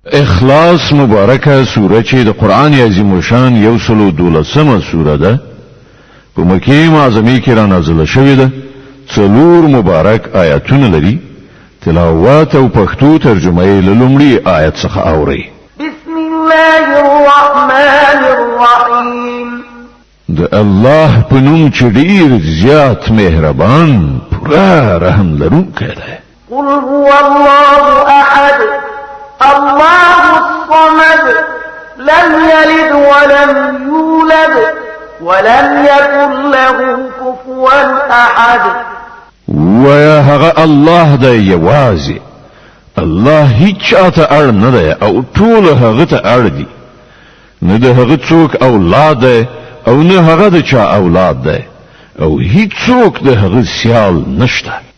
اخلاص مبارکه سوره چې د قران عظیم شان یو سلو دولسمه سوره ده په مکه معظمه کې را نازله شوې ده څلور مبارک آیاتونه لري تلاوت او پښتو ترجمه یې لومړی آیت څخه اوري بسم الله الرحمن الرحیم د الله په نوم چې ډیر زیات مهربان پورا رحم لرونکی دی قل هو الله احد الله الصمد لم يلد ولم يولد ولم يكن له كفوا احد ويا هغه الله د یوازې الله هیڅ اته اړ نه دی او ټول هغه ته اړ دي نه د هغه څوک اولاد دی او نه هغه د چا اولاد دی او هیڅ څوک د هغه سیال نشته